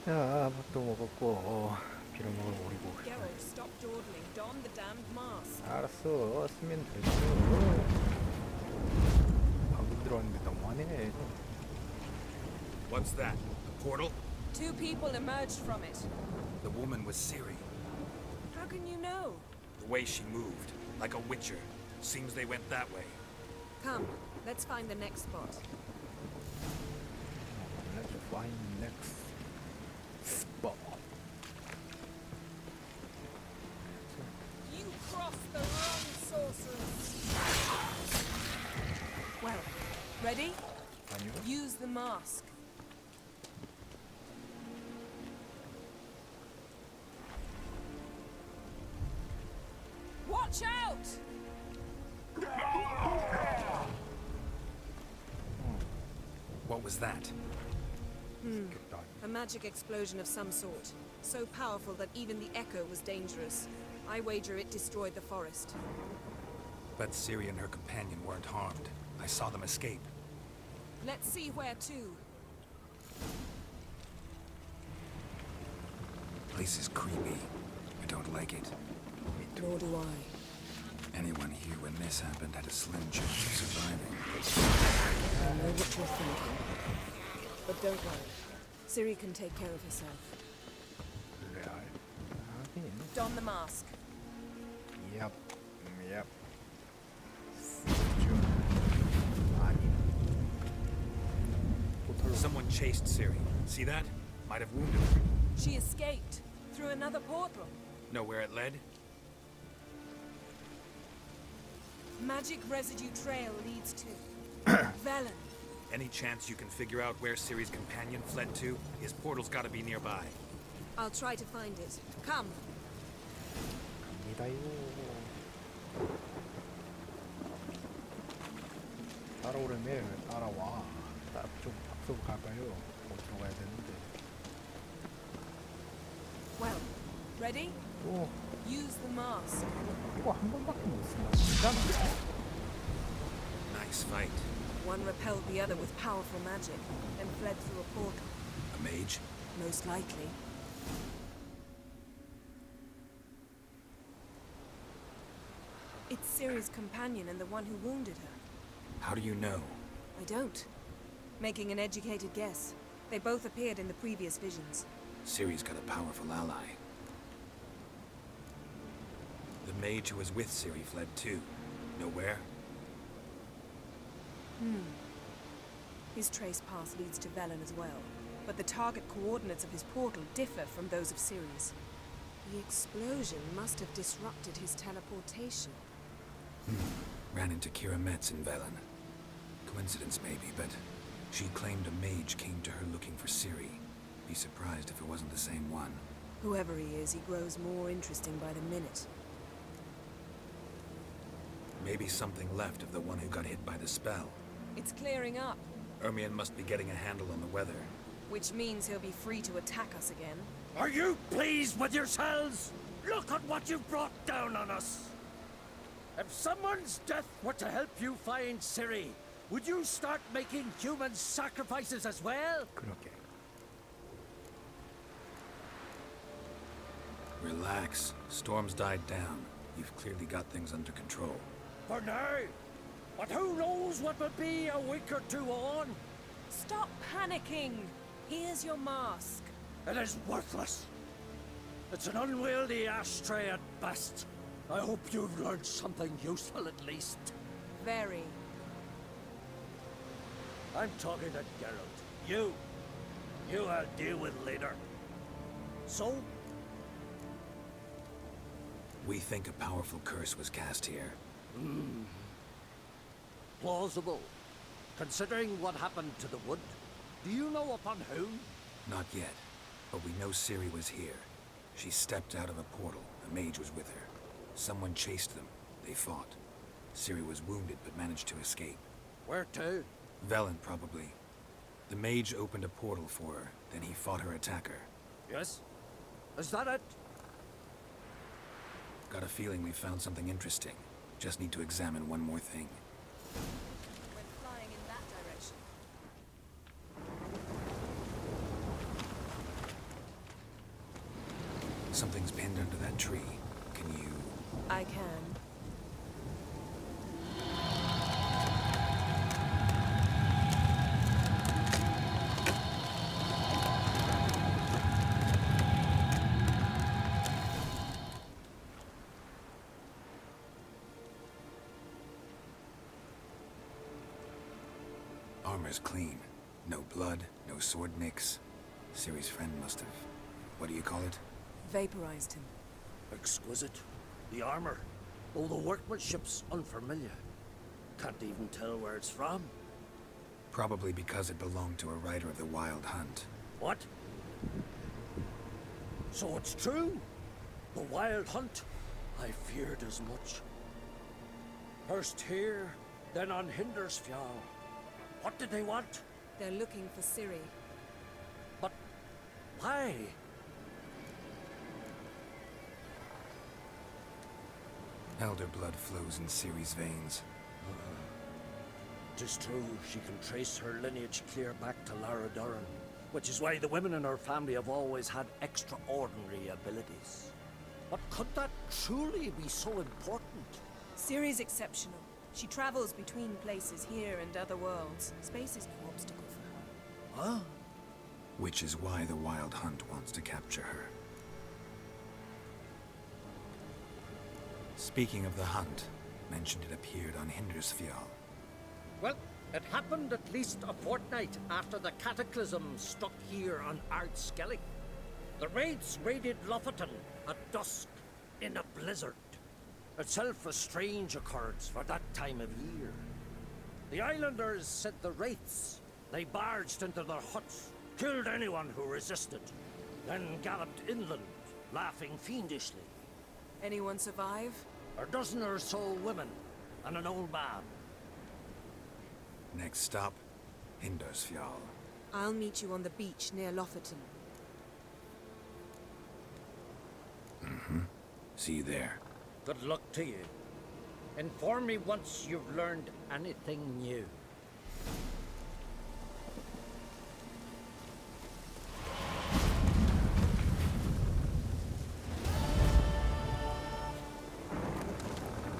야, 밥도 먹었고 빌어먹을 오리고. Geralt, stop dawdling. Don the damned mask. 알았어, 쓰면 되죠. 방금 들어왔는데 너무하네. What's that? A portal? Two people emerged from it. The woman was Ciri. How can you know? The way she moved, like a witcher. Seems they went that way. Come, let's find the next spot. Let's find next spot. You crossed the wrong sorceress. Well, ready? 아니요? Use the mask. Watch out! What was that? A magic explosion of some sort. So powerful that even the echo was dangerous. I wager it destroyed the forest. But Ciri and her companion weren't harmed. I saw them escape. Let's see where to. Place is creepy. I don't like it. Nor do I. Anyone here when this happened had a slim chance of surviving. I know what you're thinking. But don't worry. Ciri can take care of herself. 레알. 하긴. Don the mask. Yep. Yep. 좀 아니. 포털로. Someone chased Ciri. See that? Might have wounded her. She escaped through another portal. Know where it led? Magic residue trail leads to Velen. Any chance you can figure out where Ciri's companion fled to? His portal's gotta be nearby. I'll try to find it. Come. 갑니다요. 따라오려면 따라와. 좀 앞서고 갈까요? 어디로 가야 되는데. Well, ready? 또 Use the mask. 이거 한 번밖에 못 쓰나? 진짜? Nice fight. One repelled the other with powerful magic, then fled through a portal. A mage? Most likely. It's Ciri's companion and the one who wounded her. How do you know? I don't. Making an educated guess. They both appeared in the previous visions. Ciri's got a powerful ally. The mage who was with Ciri fled too. Know where? His trace path leads to Velen as well, but the target coordinates of his portal differ from those of Ciri's. The explosion must have disrupted his teleportation. Ran into Kira Metz in Velen. Coincidence maybe, but she claimed a mage came to her looking for Ciri. Be surprised if it wasn't the same one. Whoever he is, he grows more interesting by the minute. Maybe something left of the one who got hit by the spell. It's clearing up, Ermion must be getting a handle on the weather. which means he'll be free to attack us again. Are you pleased with yourselves? Look at what you've brought down on us! If someone's death were to help you find Ciri, would you start making human sacrifices as well? 그렇게. Relax. Storm's died down. You've clearly got things under control. For now. But who knows what will be a week or two on? Stop panicking! Here's your mask. It is worthless. It's an unwieldy ashtray at best. I hope you've learned something useful at least. Very. I'm talking to Geralt. You I'll deal with later. So, We think a powerful curse was cast here. plausible. Considering what happened to the wood, do you know upon whom? Not yet, but we know Ciri was here. She stepped out of a portal. A mage was with her. Someone chased them. They fought. Ciri was wounded but managed to escape. Where to? Velen, probably. The mage opened a portal for her, then he fought her attacker. Yes? Is that it? Got a feeling we found something interesting. Just need to examine one more thing. Went flying in that direction. Something's pinned under that tree. Can you... I can. Armor's clean. No blood, no sword nicks. Ciri's friend must have... What do you call it? Vaporized him. Exquisite. The armor, though the workmanship's unfamiliar. Can't even tell where it's from. Probably because it belonged to a rider of the Wild Hunt. What? So it's true? The Wild Hunt? I feared as much. First here, then on Hindersfjall. What did they want? They're looking for Ciri. But why? Elder blood flows in Ciri's veins. Tis true, she can trace her lineage clear back to Lara Duran, which is why the women in her family have always had extraordinary abilities. But could that truly be so important? Ciri's exceptional. She travels between places here and other worlds. Space is no obstacle for her. Huh? Which is why the Wild Hunt wants to capture her. Speaking of the hunt, mentioned it appeared on Hindersfjall. Well, it happened at least a fortnight after the cataclysm struck here on Ardskellig. The raids raided Lofoten at dusk in a blizzard. Itself a strange occurrence for that time of year. The islanders sent the wraiths. They barged into their huts, killed anyone who resisted, then galloped inland, laughing fiendishly. Anyone survive? A dozen or so women, and an old man. Next stop, Hindersfjall. I'll meet you on the beach near Lofoten. See you there. Good luck to you. Inform me once you've learned anything new.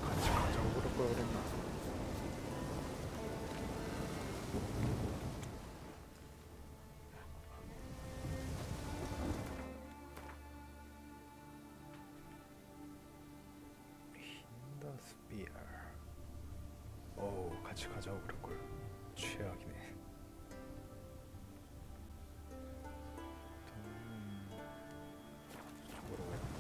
같이 가자고 그럴 걸 그랬나? 힌더스피어. 같이 가자고 그럴 걸. 최악이네. 저쪽으로 가야 돼.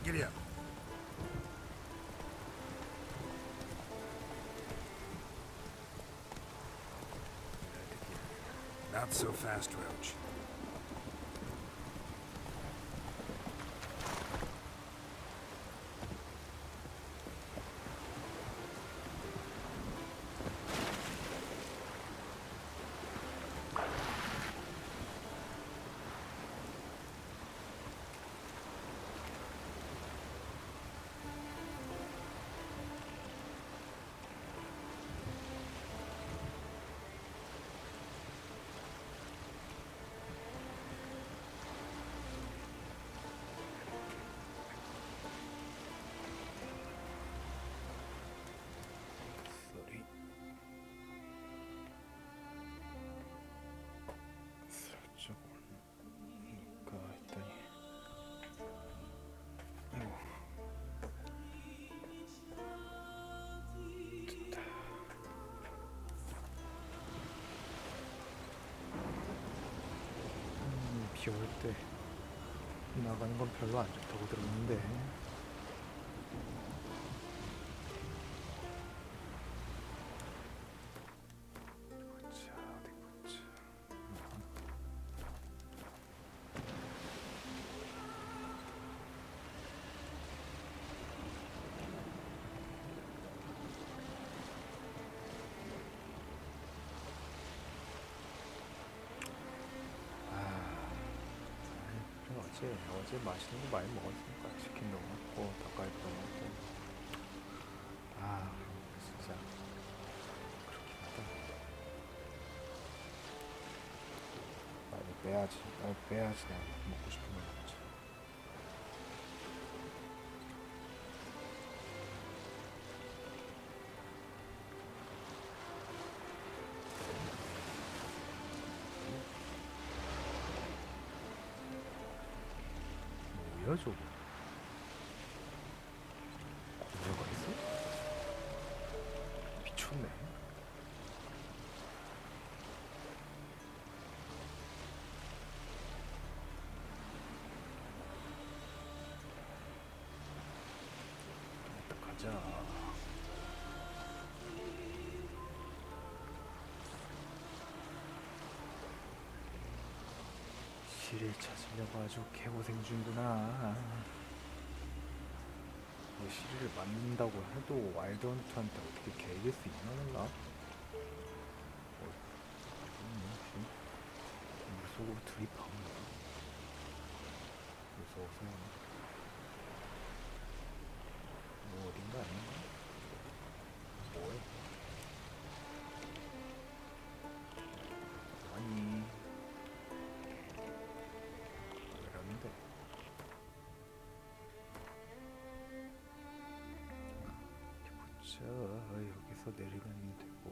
Giddy up. Not so fast, Roach. 소리. 살짝 올까 했더니 아이고 됐다. 비 올 때 나가는 건 별로 안 좋다고 들었는데. 보자, 어디 보자. 어제 맛있는 거 많이 먹었으니까 치킨도 먹고 닭갈비도 먹고 진짜 그렇긴 하다. 빨리 빼야지 내가 먹고 싶은 거 먹지. 뭐야 저거? 고녀가 있어? 미쳤네. 일단 가자. 시를 찾으려고 아주 개고생 중이구나. 뭐 시리를 만든다고 해도 와일드헌트한테 어떻게 개길 수 있나 몰라? 물속으로 들이박은 거야. 무서워서 뭐 어딘가 아닌가? 뭐해? 아니 이러는데 자 여기서 내리면 되고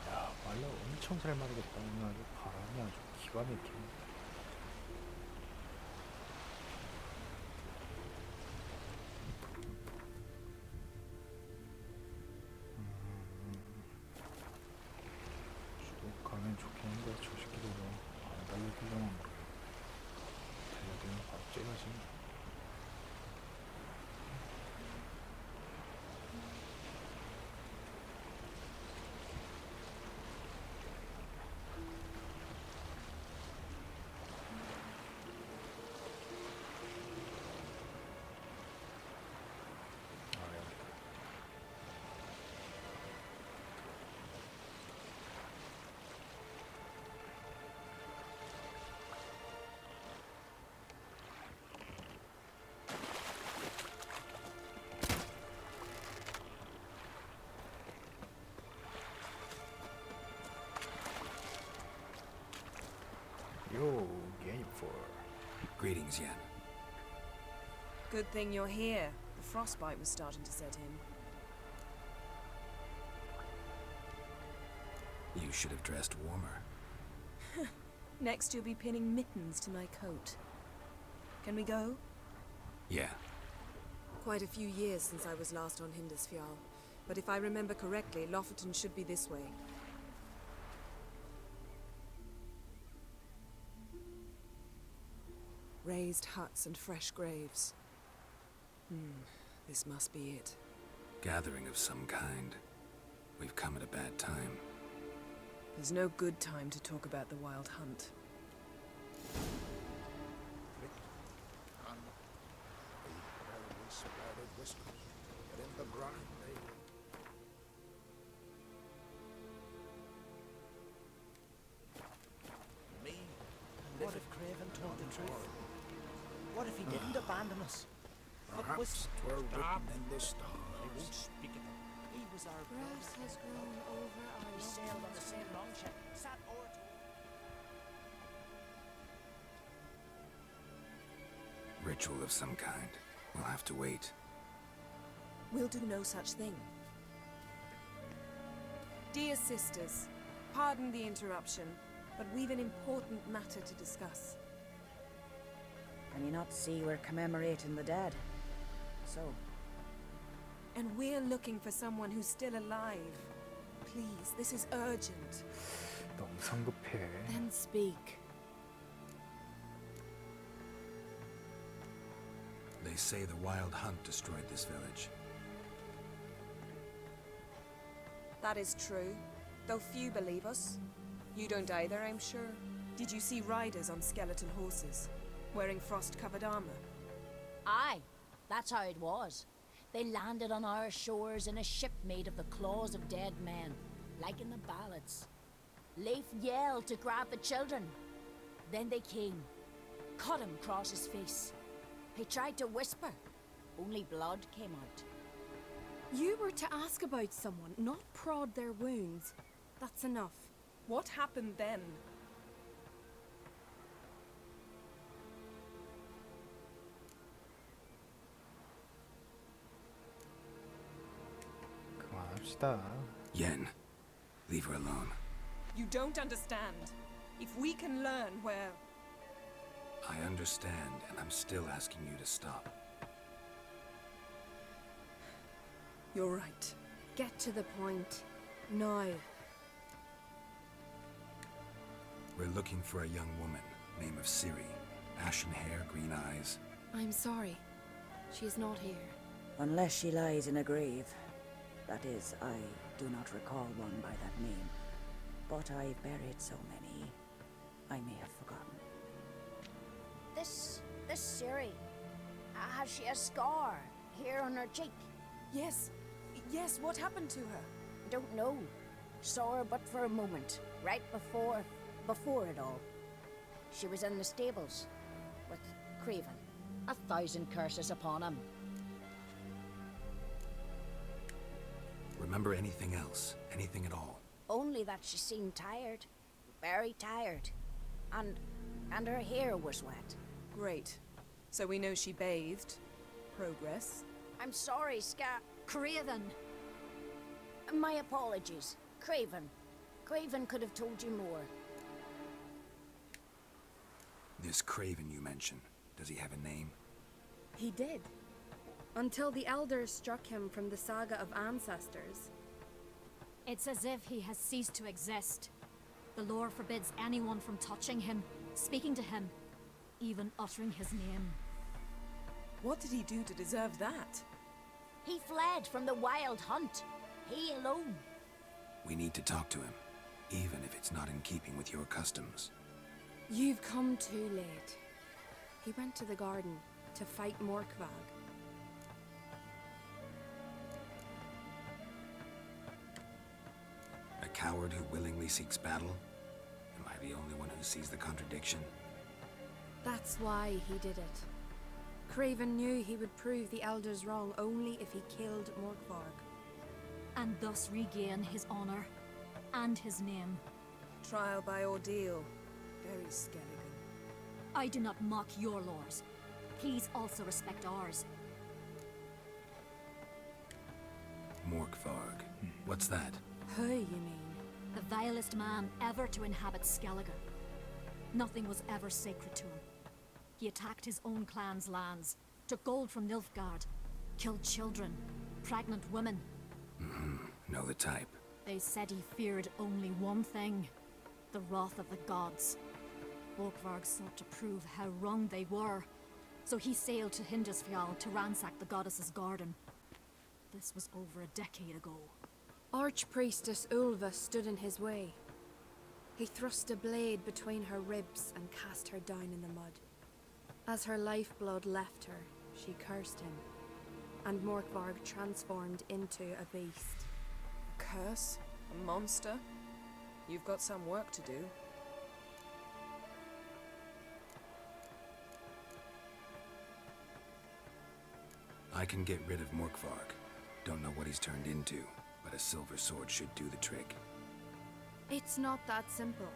야 말로 엄청 잘 마르겠다. 오늘 아주 바람이 아주 기가 막히네. 쭉 가면 좋겠는데 저 새끼도 뭐안 달려들려면 달려들면 바로 째가지. Yo, game 4. Greetings, Yen. Good thing you're here. The frostbite was starting to set in. You should have dressed warmer. Next you'll be pinning mittens to my coat. Can we go? Yeah. Quite a few years since I was last on Hindisfjall, but if I remember correctly, Lofoten should be this way. Raised huts and fresh graves. This must be it. Gathering of some kind. We've come at a bad time. There's no good time to talk about the Wild Hunt. What if Craven told the truth? What if he didn't abandon us? Perhaps 'twere written in the He stars. won't speak of it. He was our Grass brother. has grown over our We sailed on the same longship, sat o'er to Ritual of some kind. We'll have to wait. We'll do no such thing. Dear sisters, pardon the interruption, but we've an important matter to discuss. Can you not see we're commemorating the dead? So, And we're looking for someone who's still alive. Please, this is urgent. 너무 성급해. Then speak. They say the Wild Hunt destroyed this village. That is true, though few believe us. You don't either, I'm sure. Did you see riders on skeletal horses, wearing frost-covered armor? Aye, that's how it was. They landed on our shores in a ship made of the claws of dead men, like in the ballads. Leif yelled to grab the children. Then they came, cut him across his face. He tried to whisper, only blood came out. You were to ask about someone, not prod their wounds. That's enough. What happened then? 그만합시다. Yen, leave her alone. You don't understand. If we can learn where... I understand, and I'm still asking you to stop. You're right. Get to the point. Now. We're looking for a young woman, name of Ciri. Ashen hair, green eyes. I'm sorry. She is not here. unless she lies in a grave. That is, I do not recall one by that name. But I've buried so many, I may have forgotten. This Ciri, has she a scar here on her cheek? Yes. Yes, what happened to her? I don't know. Saw her but for a moment, right before it all. She was in the stables with Craven. 1,000 curses upon him. Remember anything else? Anything at all? Only that she seemed tired. Very tired. And her hair was wet. Great. So we know she bathed. Progress. I'm sorry, Craven! My apologies. Craven. Craven could have told you more. This Craven you mentioned, does he have a name? He did. Until the elders struck him from the saga of ancestors. It's as if he has ceased to exist. The lore forbids anyone from touching him, speaking to him, even uttering his name. What did he do to deserve that? He fled from the Wild Hunt. He alone. We need to talk to him, even if it's not in keeping with your customs. You've come too late. He went to the garden to fight Morkvag. A coward who willingly seeks battle? Am I the only one who sees the contradiction? That's why he did it. Craven knew he would prove the elders wrong only if he killed Morkvarg. And thus regain his honor and his name. Trial by ordeal. Very Skelligan. I do not mock your laws. Please also respect ours. Morkvarg. What's that? Who, you mean? The vilest man ever to inhabit Skellige. Nothing was ever sacred to him. He attacked his own clan's lands, took gold from Nilfgaard, killed children, pregnant women. Know the type. They said he feared only one thing, the wrath of the gods. Volkvarg sought to prove how wrong they were, so he sailed to Hindisfjall to ransack the goddess's garden. This was over a decade ago. Archpriestess Ulva stood in his way. He thrust a blade between her ribs and cast her down in the mud. As her lifeblood left her, she cursed him, and Morkvarg transformed into a beast. A curse? A monster? You've got some work to do. I can get rid of Morkvarg. Don't know what he's turned into, but a silver sword should do the trick. It's not that simple.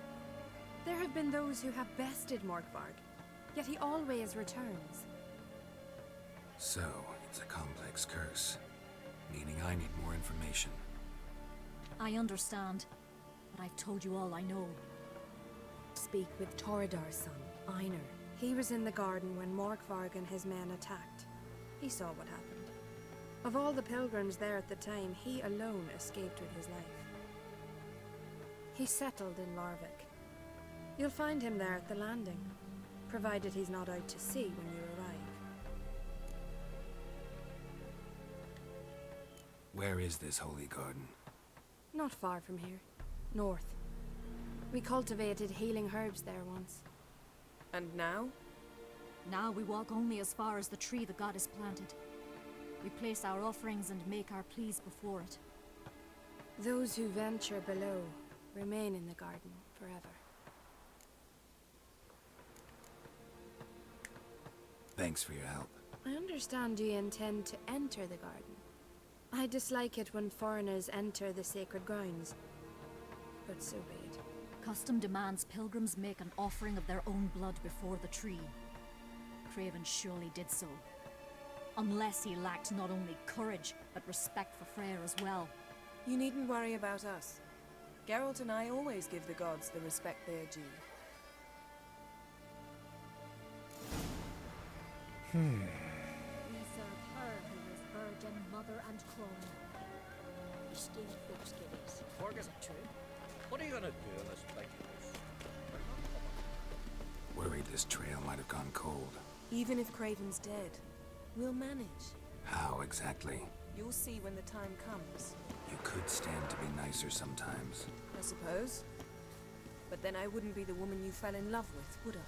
There have been those who have bested Morkvarg, yet he always returns. So, it's a complex curse, meaning I need more information. I understand, but I've told you all I know. Speak with Toredar's son, Einar. He was in the garden when Morkvarg and his men attacked. He saw what happened. Of all the pilgrims there at the time, he alone escaped with his life. He settled in Larvik. You'll find him there at the landing, provided he's not out to sea when you arrive. Where is this holy garden? Not far from here. North. We cultivated healing herbs there once. And now? Now we walk only as far as the tree the goddess planted. We place our offerings and make our pleas before it. Those who venture below remain in the garden forever. Thanks for your help. I understand you intend to enter the garden. I dislike it when foreigners enter the sacred grounds, but so be it. Custom demands pilgrims make an offering of their own blood before the tree. Craven surely did so. Unless he lacked not only courage, but respect for Freyr as well. You needn't worry about us. Geralt and I always give the gods the respect they are due. We serve her who is virgin, mother, and crone. You still folks get it. Fergus, Is it true? what are you gonna do in this big house? Worried this trail might have gone cold. Even if Craven's dead, we'll manage. How exactly? You'll see when the time comes, You could stand to be nicer sometimes. I suppose. But then I wouldn't be the woman you fell in love with, would I?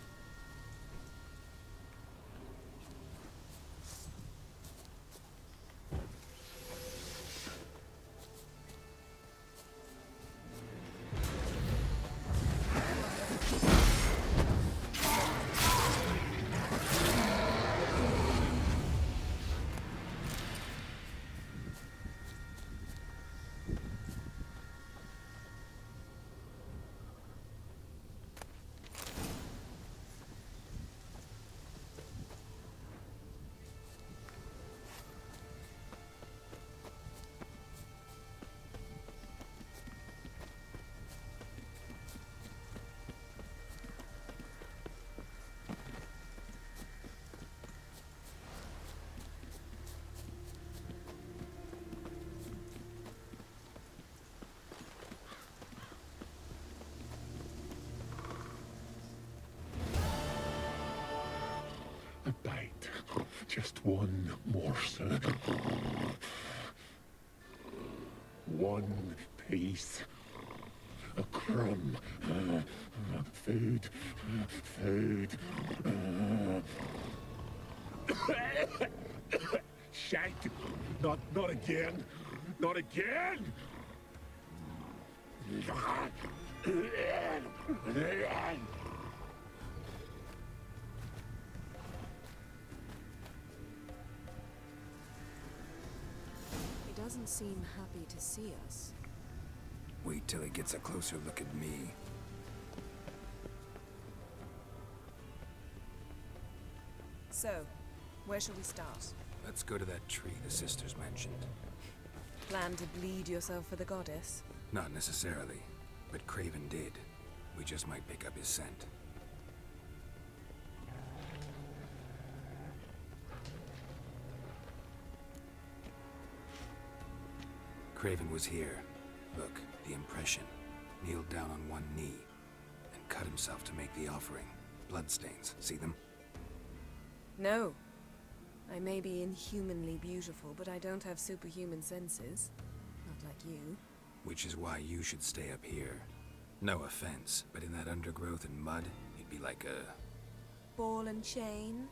A bite. Just one morsel. One piece. A crumb. Food. Food. Shite. Not again. Not again. He doesn't seem happy to see us. Wait till he gets a closer look at me. So, where shall we start? Let's go to that tree the sisters mentioned. Plan to bleed yourself for the goddess? Not necessarily, but Craven did. We just might pick up his scent. Craven was here. Look, the impression. Kneeled down on one knee and cut himself to make the offering. Bloodstains. See them? No. I may be inhumanly beautiful, but I don't have superhuman senses. Not like you. Which is why you should stay up here. No offense, but in that undergrowth and mud, you'd be like a... Ball and chain?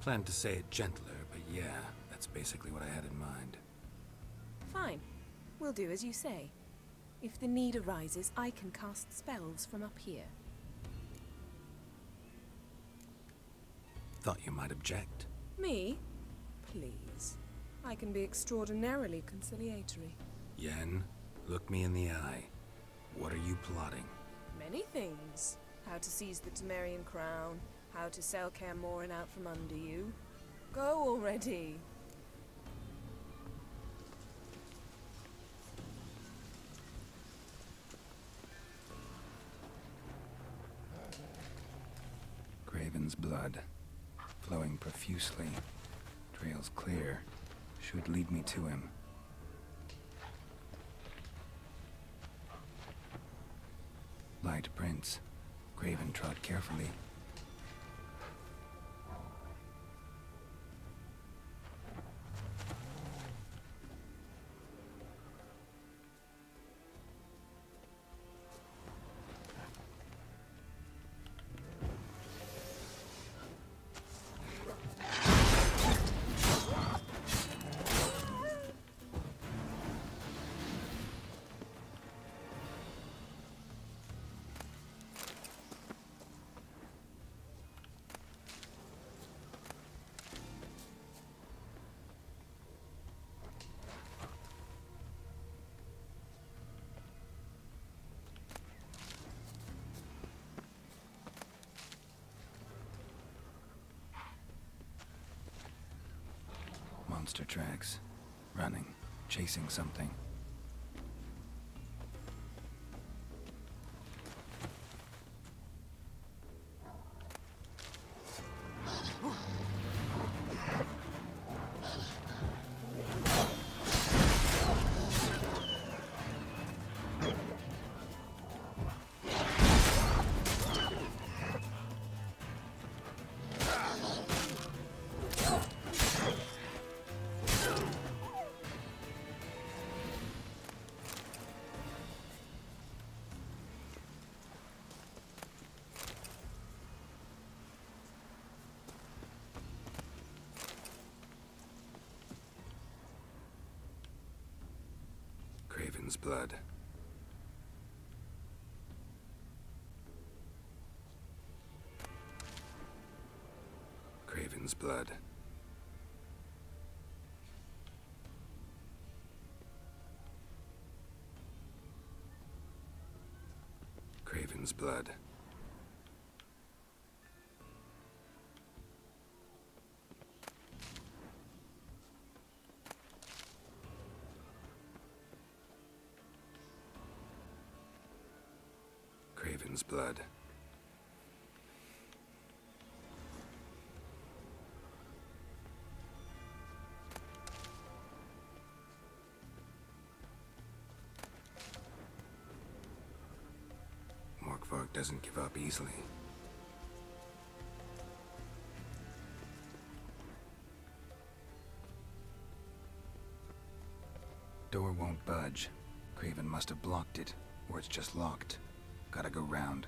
Planned to say it gentler, but yeah, that's basically what I had in mind. Fine. We'll do as you say. If the need arises, I can cast spells from up here. Thought you might object. Me? Please. I can be extraordinarily conciliatory. Yen, look me in the eye. What are you plotting? Many things. How to seize the Temerian crown, how to sell Kaer Morhen out from under you. Go already. Craven's blood, flowing profusely. Trails clear. Should lead me to him. Light prints. Craven trod carefully. Monster tracks. Running. Chasing something. Craven's blood. Craven's blood. Craven's blood. Craven's blood. Morkvark doesn't give up easily. Door won't budge. Craven must have blocked it, or it's just locked. Gotta go round.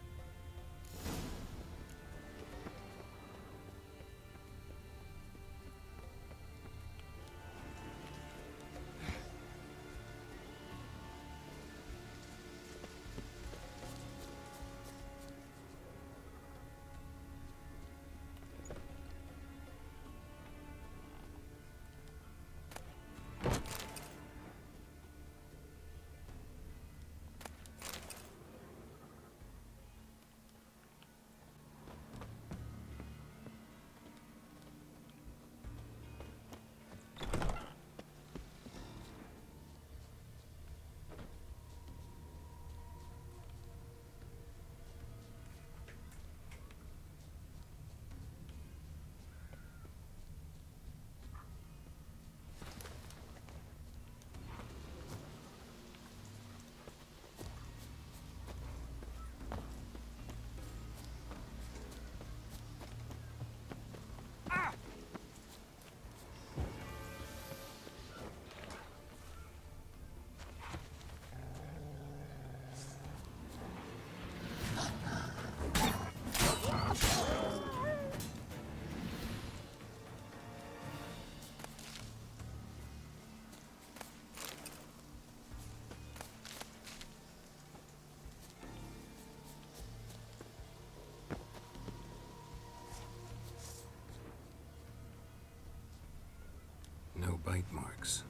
No bite marks.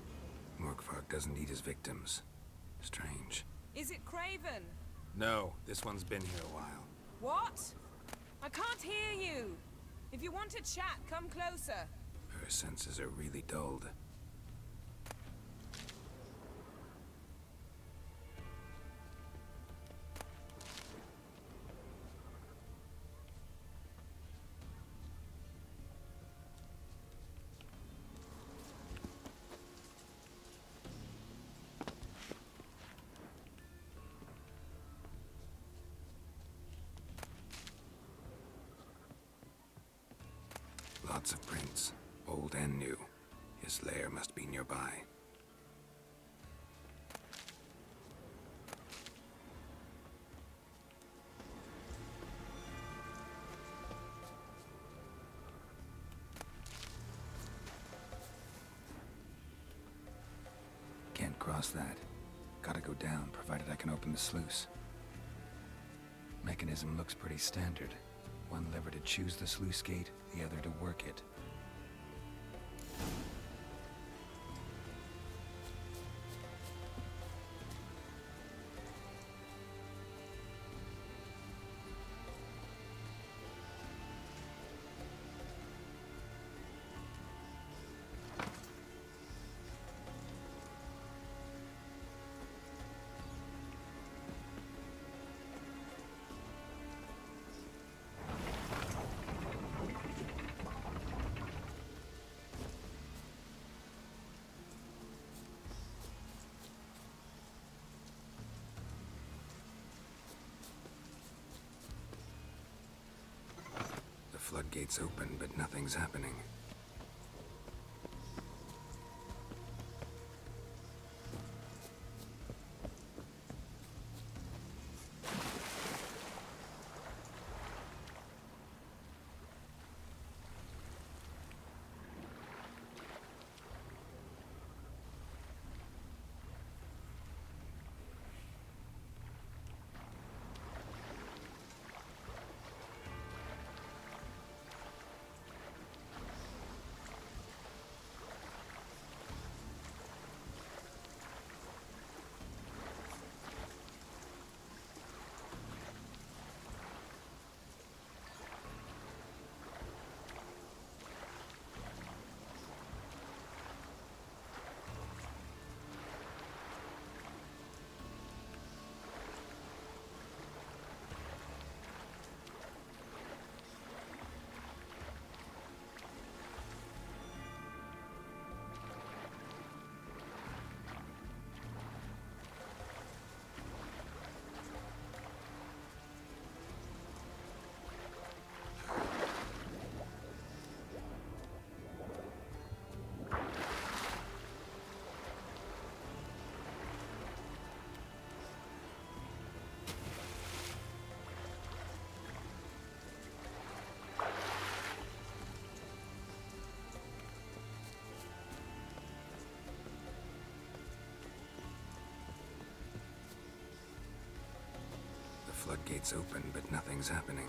Morkvark doesn't eat his victims. Strange. Is it Craven? No, this one's been here a while. What? I can't hear you. If you want to chat, come closer. Her senses are really dulled. Lots of prints, old and new. His lair must be nearby. Can't cross that. Gotta go down, provided I can open the sluice. Mechanism looks pretty standard. One lever to choose the sluice gate, the other to work it. The floodgates open, but nothing's happening. Floodgates open, but nothing's happening.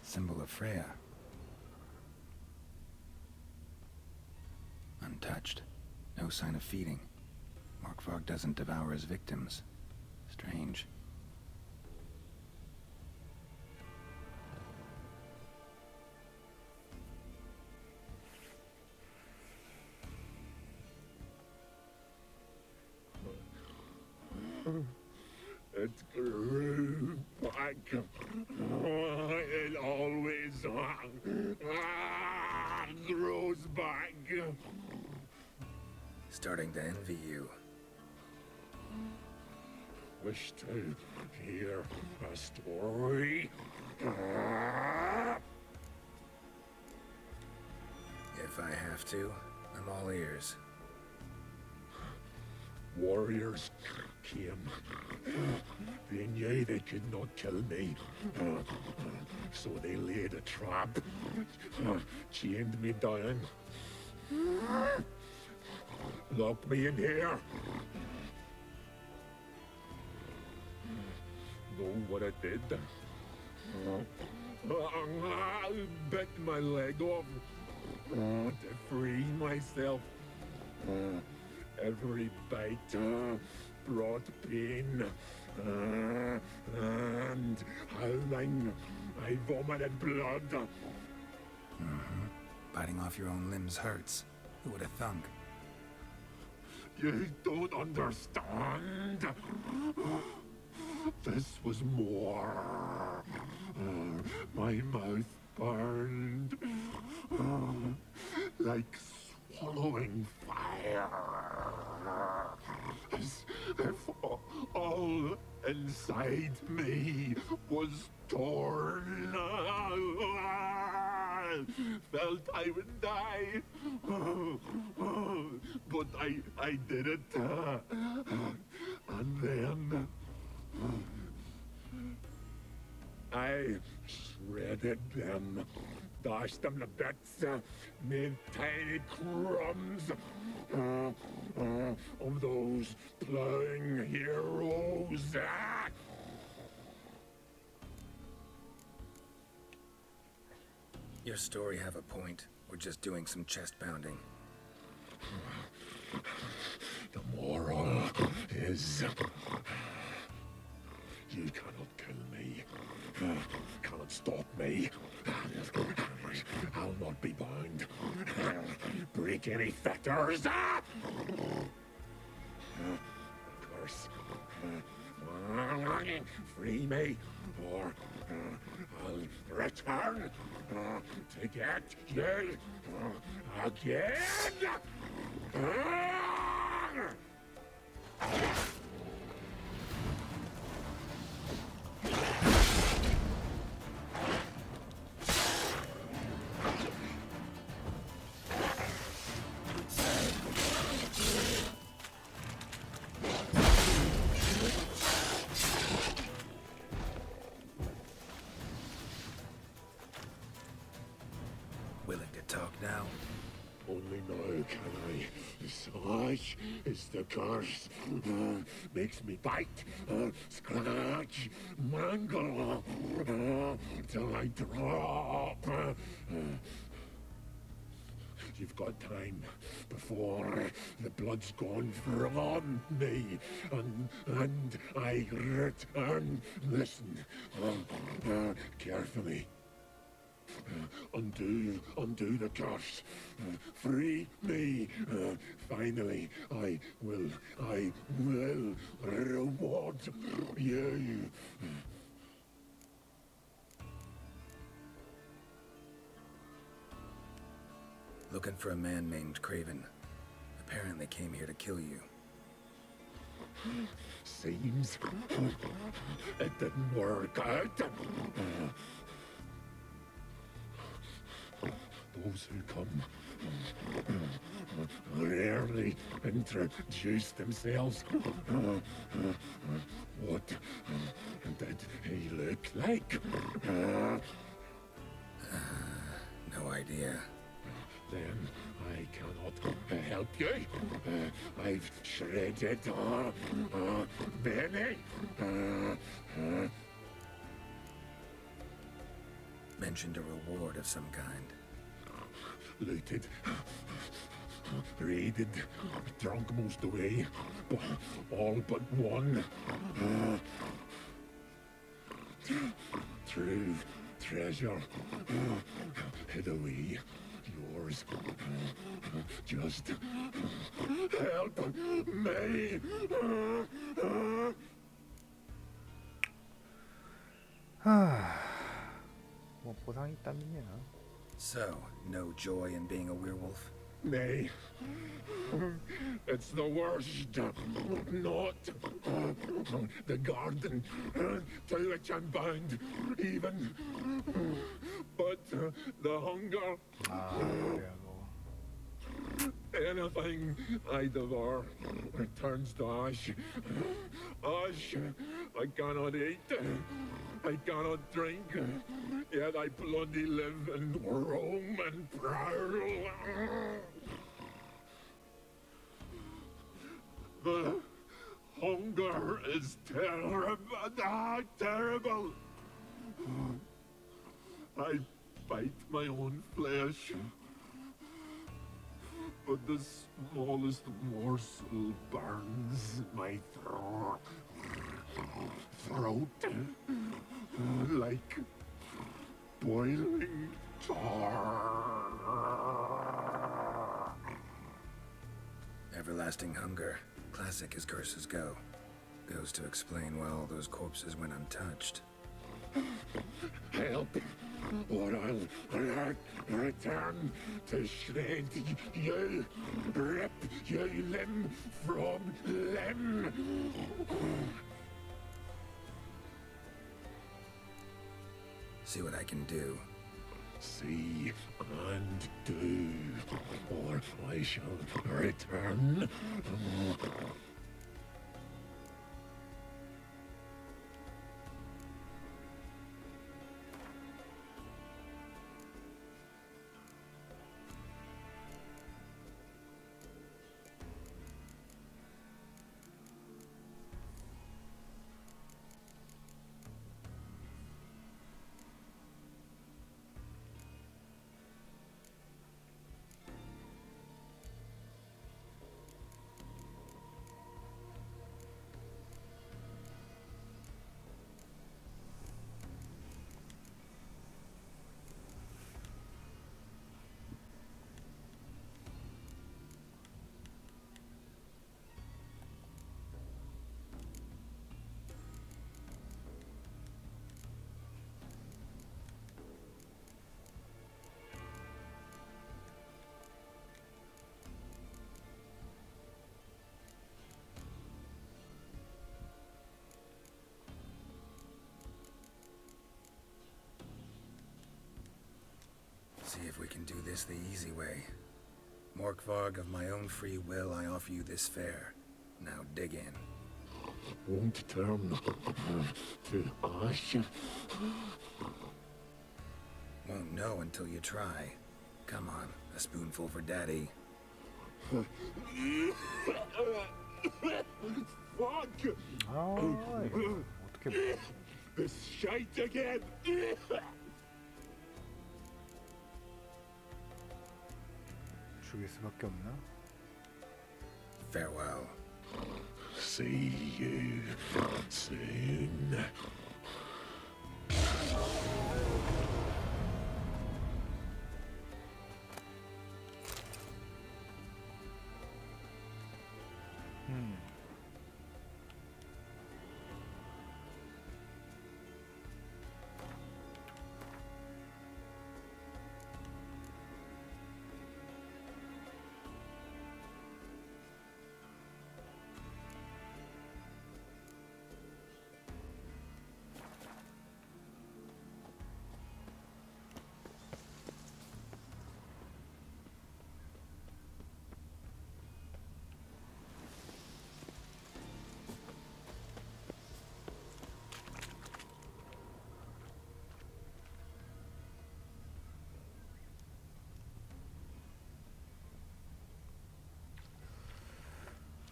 Symbol of Freya. Untouched. No sign of feeding. Morkvarg doesn't devour his victims. Strange. It grew back. It always grows back. Starting to envy you. Wish to hear a story? If I have to, I'm all ears. Warriors came. They knew they could not kill me. So they laid a trap. Chained me down. Locked me in here. Know what I did? I bit my leg off to free myself. Every bite brought pain, and howling, I vomited blood. Biting off your own limbs hurts. Who would have thunk? You don't understand. This was more. My mouth burned like swallowing fire. As if all inside me was torn. Felt I would die. But I did it. And then I shredded them, dashed them to bits, made tiny crumbs of those plowing heroes. Your story have a point. We're just doing some chest pounding. The moral is you cannot kill me, cannot stop me. I'll not be bound. Break any fetters. Curse. Free me, or I'll return to get you again. Willing to talk now? Only now can I. Such is the curse. Makes me bite, scratch, mangle, till I drop. You've got time before the blood's gone from me, and I return. Listen, carefully. Undo the curse. Free me. Finally, I will reward you. Looking for a man named Craven. Apparently came here to kill you. Seems it didn't work out. Those who come rarely introduce themselves. What did he look like? No idea. Then I cannot help you. I've shredded many. Mentioned a reward of some kind. Looted, raided, drunk most away, all but one. True treasure, hid away, yours. Just help me. 뭐 보상이 있다면요. So, no joy in being a werewolf? Nay, it's the worst. Not the garden to which I'm bound, even. But the hunger. 그래요. Anything I devour returns to ash. Ash I cannot eat. I cannot drink. Yet I bloody live and roam and prowl. The hunger is terrible. Terrible. I bite my own flesh. But the smallest morsel burns my throat. Like boiling tar. Everlasting hunger. Classic as curses go. Goes to explain why all those corpses went untouched. Help, or I'll return to shred you, rip you limb from limb. See what I can do. See and do, or I shall return. See if we can do this the easy way. Morkvarg, of my own free will, I offer you this fare. Now dig in. Won't turn to ash. Won't know until you try. Come on, a spoonful for Daddy. Fuck! 어떻게 This shite again! 죽일 수밖에 없나? Farewell. See you soon.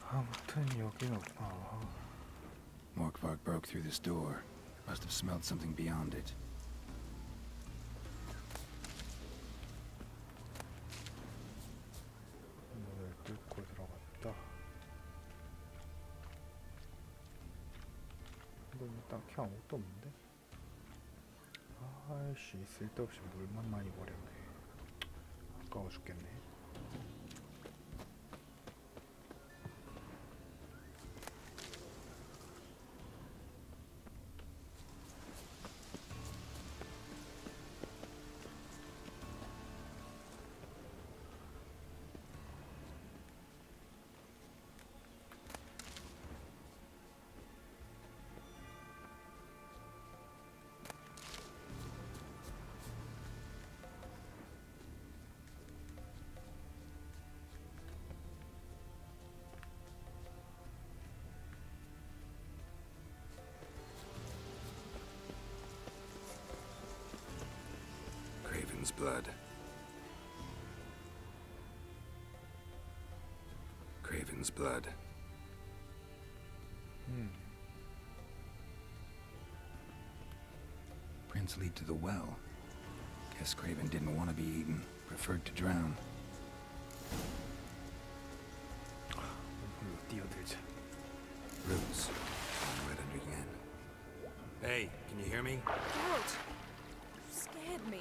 아무튼 여긴 없다. Morkvarg broke through this door. Must have smelled something beyond it. 뭐 딱히 아무것도 없는데? 아이씨, 쓸데없이 물만 많이 버렸네. 아까워 죽겠네. Craven's blood. Craven's blood. Prints lead to the well. Guess Craven didn't want to be eaten. Preferred to drown. 물로 뛰어들자. Roots. Right under Yen. Hey, can you hear me? Geralt! You scared me.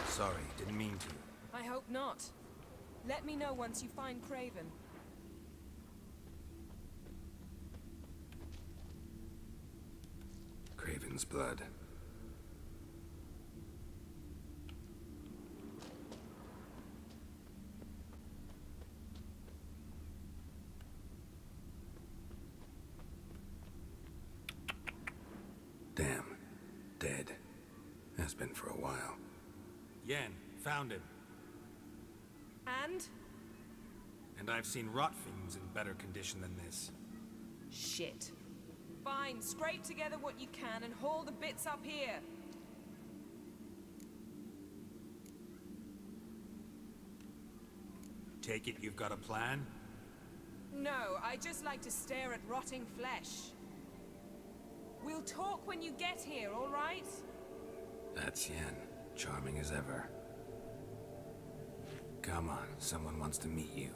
Sorry, didn't mean to. I hope not. Let me know once you find Craven. Craven's blood. Damn. Dead. Has been for a while. Yen, found him. And? And I've seen rot fiends in better condition than this. Shit. Fine, scrape together what you can and haul the bits up here. Take it you've got a plan? No, I just like to stare at rotting flesh. We'll talk when you get here, all right? That's Yen. Charming as ever. Come on, someone wants to meet you.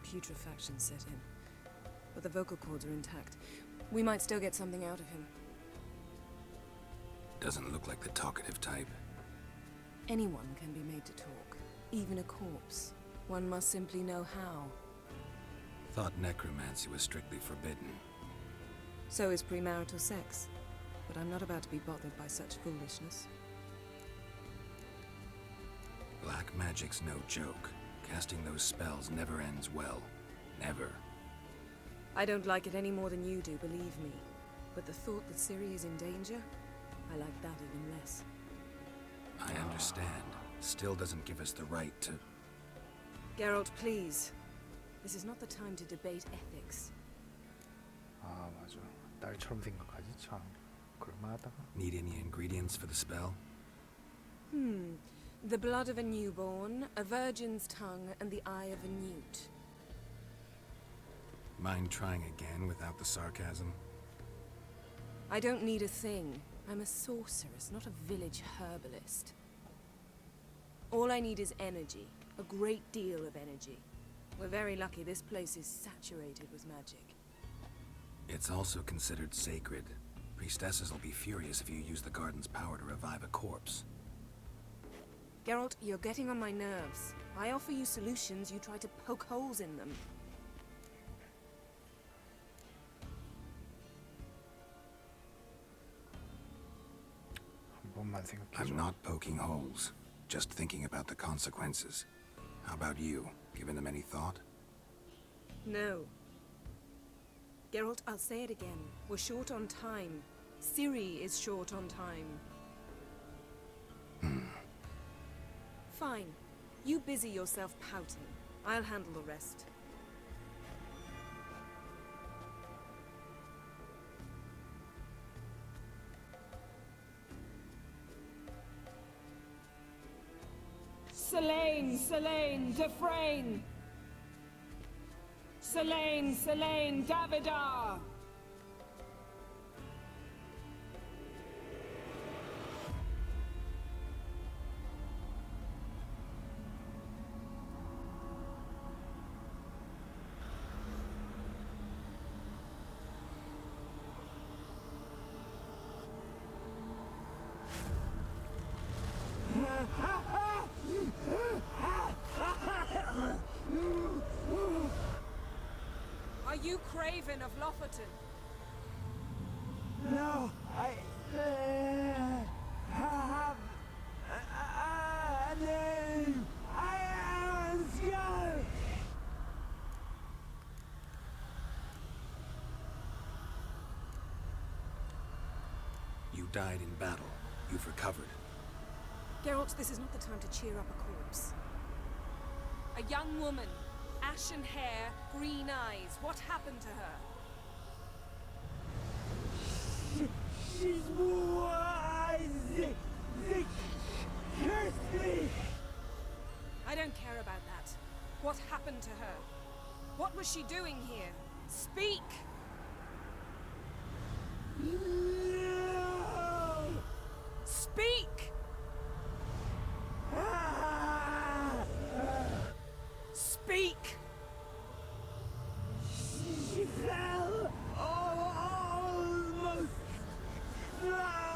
Putrefaction set in. But the vocal cords are intact. We might still get something out of him. Doesn't look like the talkative type. Anyone can be made to talk. Even a corpse. One must simply know how. Thought necromancy was strictly forbidden. So is premarital sex. But I'm not about to be bothered by such foolishness. Black magic's no joke. Casting those spells never ends well. Never. I don't like it any more than you do, believe me. But the thought that Ciri is in danger, I like that even less. I understand. Still doesn't give us the right to... Geralt, please. This is not the time to debate ethics. 아, 맞아. 딸처럼 생각하지, 참. 그럴만하다. Need any ingredients for the spell? The blood of a newborn, a virgin's tongue, and the eye of a newt. Mind trying again without the sarcasm? I don't need a thing. I'm a sorceress, not a village herbalist. All I need is energy. A great deal of energy. We're very lucky this place is saturated with magic. It's also considered sacred. Priestesses will be furious if you use the garden's power to revive a corpse. Geralt, you're getting on my nerves. I offer you solutions, you try to poke holes in them. 한 번만 생각해줘. I'm not poking holes. Just thinking about the consequences. How about you? Given them any thought? No. Geralt, I'll say it again. We're short on time. Ciri is short on time. Fine. You busy yourself pouting. I'll handle the rest. Selene, Selene, Dufresne! Selene, Selene, Davidar! Craven of Lofoten? No, I have a name. I am a Skull. You died in battle. You've recovered. Geralt, this is not the time to cheer up a corpse. A young woman, ashen hair, green eyes. What happened to her? She's wise. They cursed me. I don't care about that. What happened to her? What was she doing here? Speak! No. Speak! Speak! She fell almost drowned.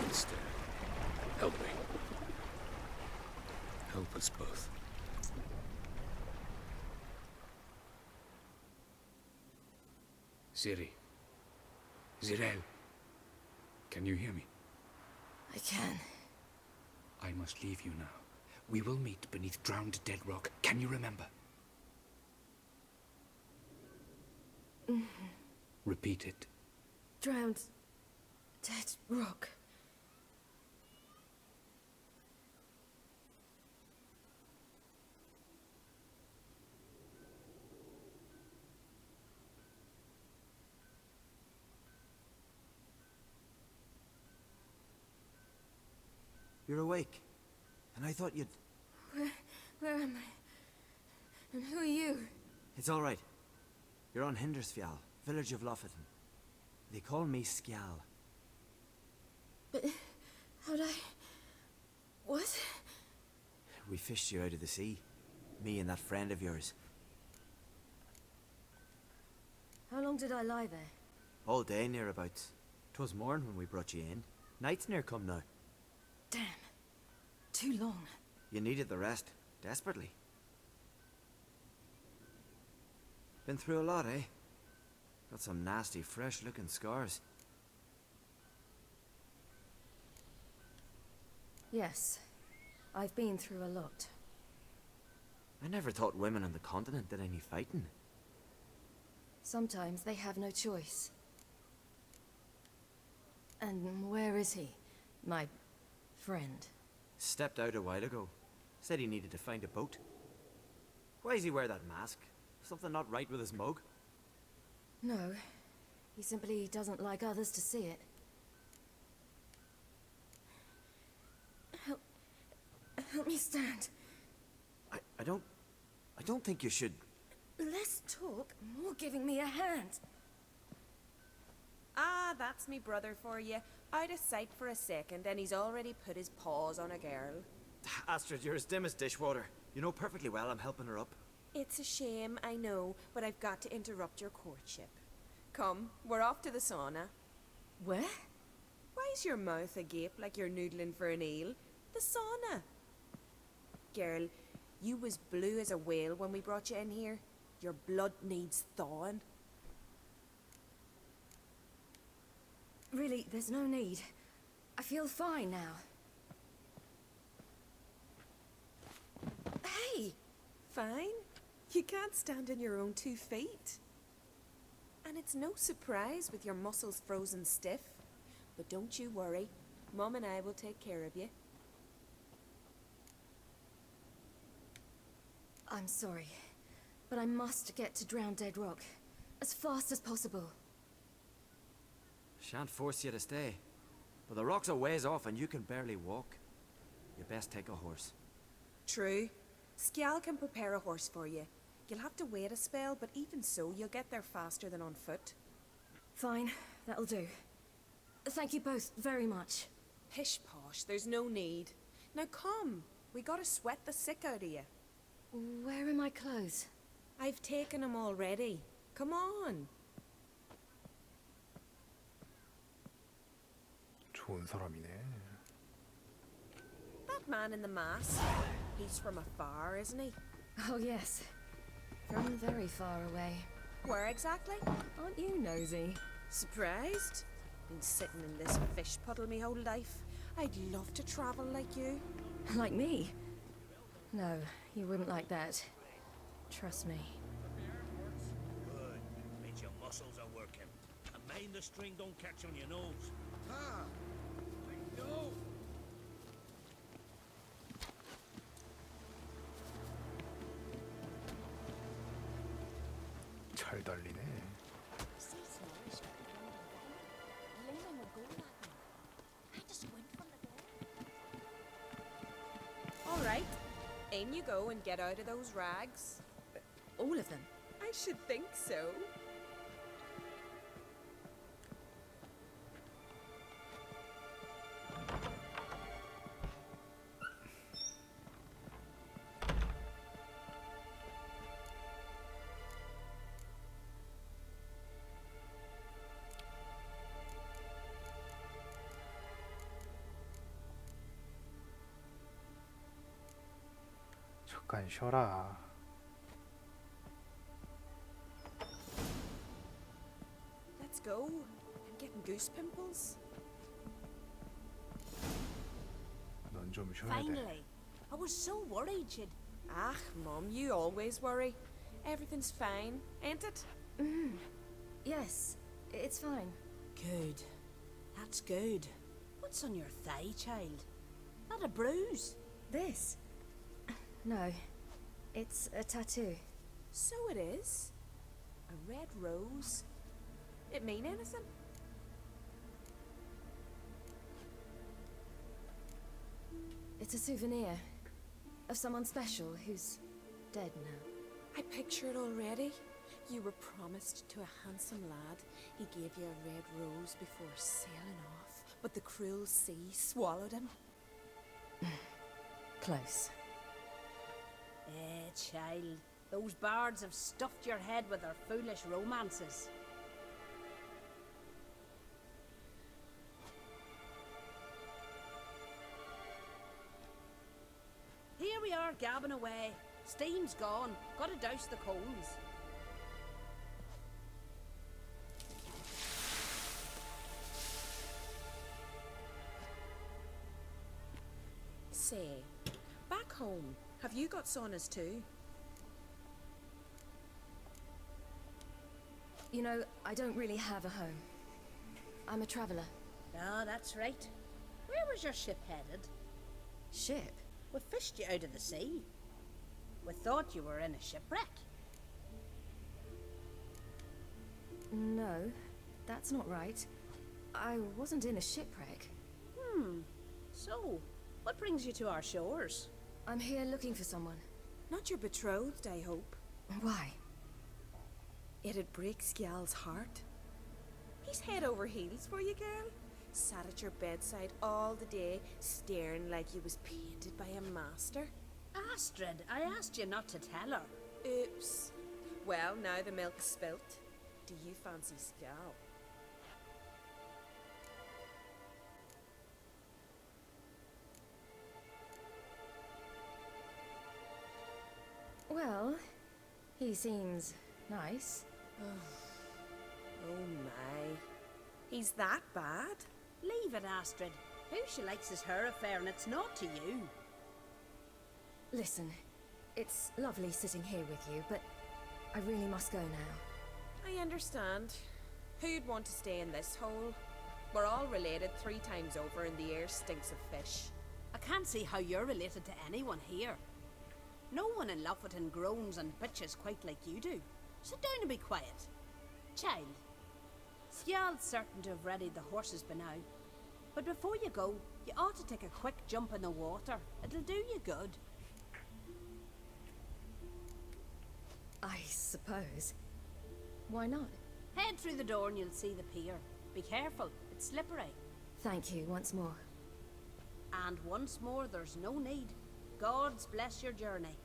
Instead, help me. Help us both. Ciri. Zirael. Can you hear me? I can. I must leave you now. We will meet beneath drowned dead rock. Can you remember? Repeat it. Drowned. Dead rock. You're awake. And I thought you'd... Where am I? And who are you? It's all right. You're on Hindersfjall, village of Lofoten. They call me Skjal. But how'd I... What? We fished you out of the sea. Me and that friend of yours. How long did I lie there? All day nearabouts. 'Twas morn when we brought you in. Night's near come now. Damn. Too long. You needed the rest. Desperately. Been through a lot, eh? Got some nasty, fresh-looking scars. Yes. I've been through a lot. I never thought women on the continent did any fighting. Sometimes they have no choice. And where is he? My friend. Stepped out a while ago. Said he needed to find a boat. Why does he wear that mask? Something not right with his mug? No. He simply doesn't like others to see it. Help me stand. I don't think you should... Less talk, more giving me a hand. Ah, that's me brother for you. Out of sight for a second, and he's already put his paws on a girl. Astrid, you're as dim as dishwater. You know perfectly well I'm helping her up. It's a shame, I know, but I've got to interrupt your courtship. Come, we're off to the sauna. Where? Why's your mouth agape like you're noodling for an eel? The sauna. Girl, you was blue as a whale when we brought you in here. Your blood needs thawing. Really, there's no need. I feel fine now. Hey! Fine? You can't stand on your own 2 feet. And it's no surprise with your muscles frozen stiff. But don't you worry. Mum and I will take care of you. I'm sorry, but I must get to Drowned Dead Rock as fast as possible. Shan't force you to stay. But the rock's a ways off and you can barely walk. You best take a horse. True. Skjal can prepare a horse for you. You'll have to wait a spell, but even so, you'll get there faster than on foot. Fine, that'll do. Thank you both very much. Pish posh, there's no need. Now come, we gotta sweat the sick out of you. Where are my clothes? I've taken them already. Come on. 좋은 사람이네. That man in the mask, he's from afar, isn't he? Oh yes, from very far away. Where exactly? Aren't you nosy? Surprised? Been sitting in this fish puddle me whole life. I'd love to travel like you. Like me? No, you wouldn't like that. Trust me. Good. Means your muscles are working. And mind the string don't catch on your nose. Ah! I know! 잘 달리네. All right. In you go and get out of those rags. All of them? I should think so. 잠깐 쉬어라. Let's go. I'm getting goose pimples. 넌 좀 쉬어야 돼. Finally. I was so worried you'd... Ah, Mum, you always worry. Everything's fine, ain't it? Yes, it's fine. Good. That's good. What's on your thigh, child? Not a bruise? This? No, it's a tattoo. So it is. A red rose. It mean anything? It's a souvenir of someone special who's dead now. I picture it already. You were promised to a handsome lad. He gave you a red rose before sailing off, but the cruel sea swallowed him. Close. Child. Those bards have stuffed your head with their foolish romances. Here we are gabbing away. Steam's gone. Gotta douse the coals. Say, back home, have you got saunas too? You know, I don't really have a home. I'm a traveler. Ah, that's right. Where was your ship headed? Ship? We fished you out of the sea. We thought you were in a shipwreck. No, that's not right. I wasn't in a shipwreck. So, what brings you to our shores? I'm here looking for someone. Not your betrothed, I hope. Why? It'd break Skjal's heart. He's head over heels for you, girl. Sat at your bedside all the day, staring like he was painted by a master. Astrid, I asked you not to tell her. Oops. Well, now the milk's spilt. Do you fancy Skjal? Well, he seems nice. Oh my. He's that bad? Leave it, Astrid. Who she likes is her affair and it's not to you. Listen, it's lovely sitting here with you, but I really must go now. I understand. Who'd want to stay in this hole? We're all related 3 times over and the air stinks of fish. I can't see how you're related to anyone here. No one in Lofferton groans and bitches quite like you do. Sit down and be quiet. Child, Scial's certain to have readied the horses by now. But before you go, you ought to take a quick jump in the water. It'll do you good. I suppose. Why not? Head through the door and you'll see the pier. Be careful, it's slippery. Thank you once more. And once more, there's no need. Gods bless your journey.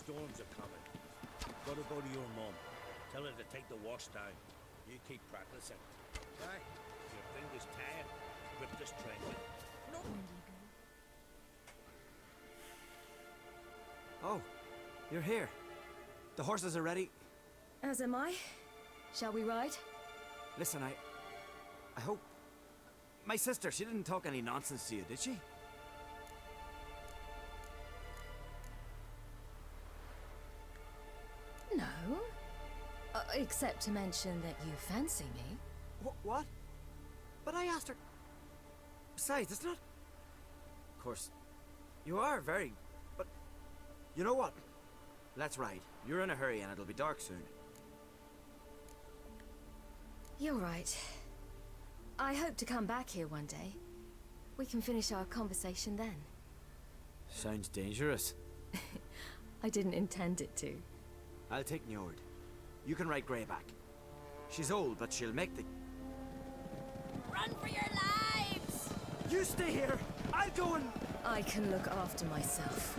Storms are coming. Gotta go to your mum. Tell her to take the wash down. You keep practicing. Aye. Your fingers tired. Grip the strength. No. Oh, you're here. The horses are ready. As am I. Shall we ride? Listen, I hope... My sister, she didn't talk any nonsense to you, did she? No. Except to mention that you fancy me. What? But I asked her... Besides, it's not... Of course, you are very... But... You know what? Let's ride. You're in a hurry and it'll be dark soon. You're right. I hope to come back here one day. We can finish our conversation then. Sounds dangerous. I didn't intend it to. I'll take Njord. You can ride Greyback. She's old, but she'll make the... Run for your lives! You stay here! I'll go and... I can look after myself.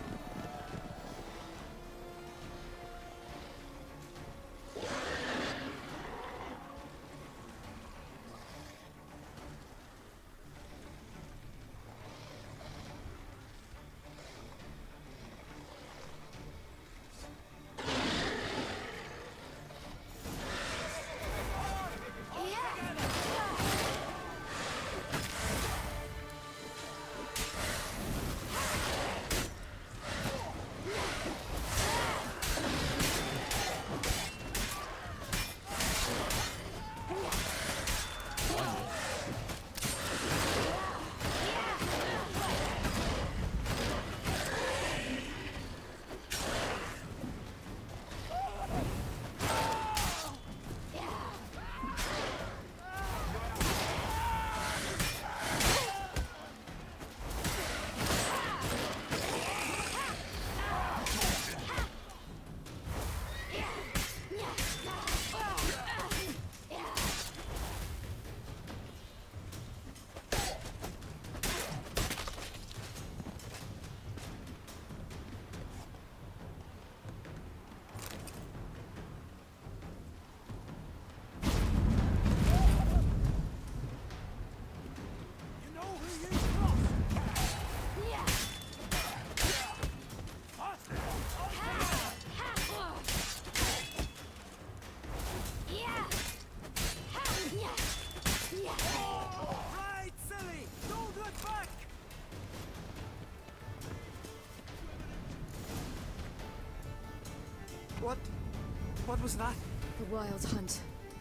What was that? The Wild Hunt.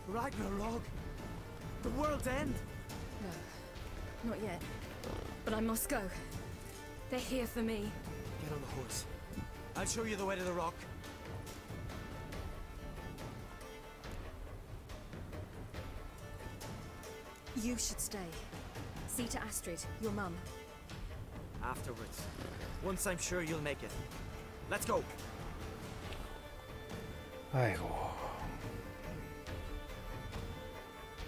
Ragnarok? The world's end? No, not yet. But I must go. They're here for me. Get on the horse. I'll show you the way to the rock. You should stay. See to Astrid, your mum. Afterwards. Once I'm sure you'll make it. Let's go. 아이고.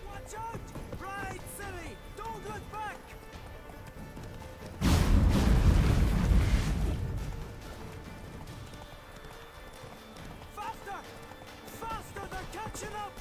Watch out! Ride, silly! Don't look back! Faster! Faster! They're catching up!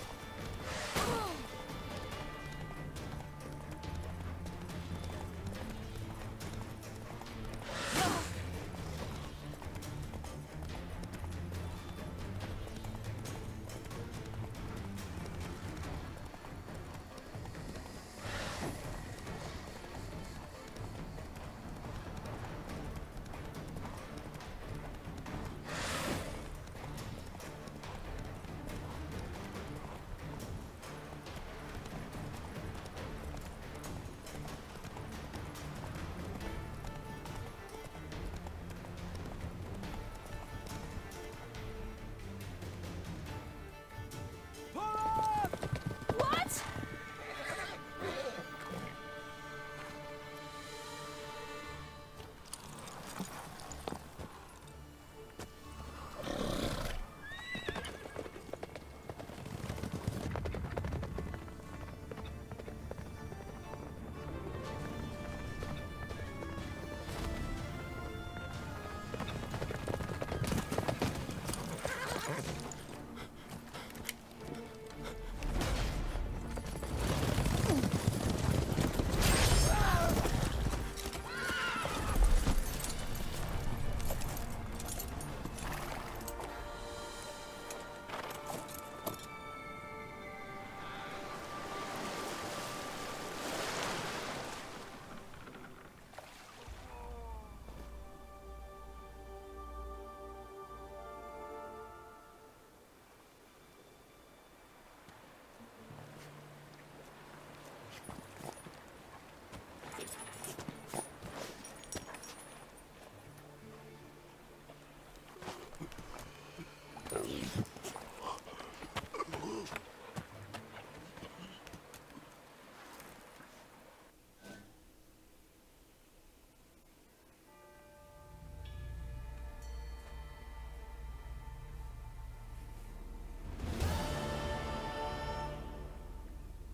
What?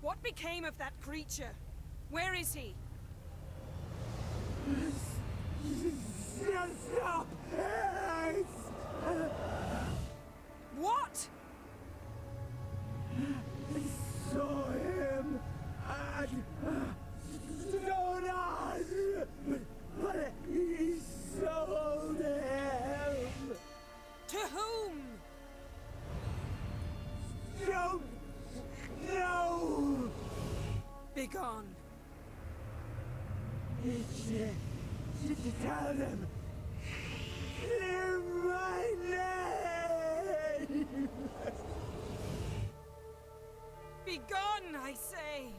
What became of that creature? Where is he? Stop! What? Saw him at Stonas, but he sold him. To whom? Don't know. Begone. Tell them. Clear my name. Begone, I say.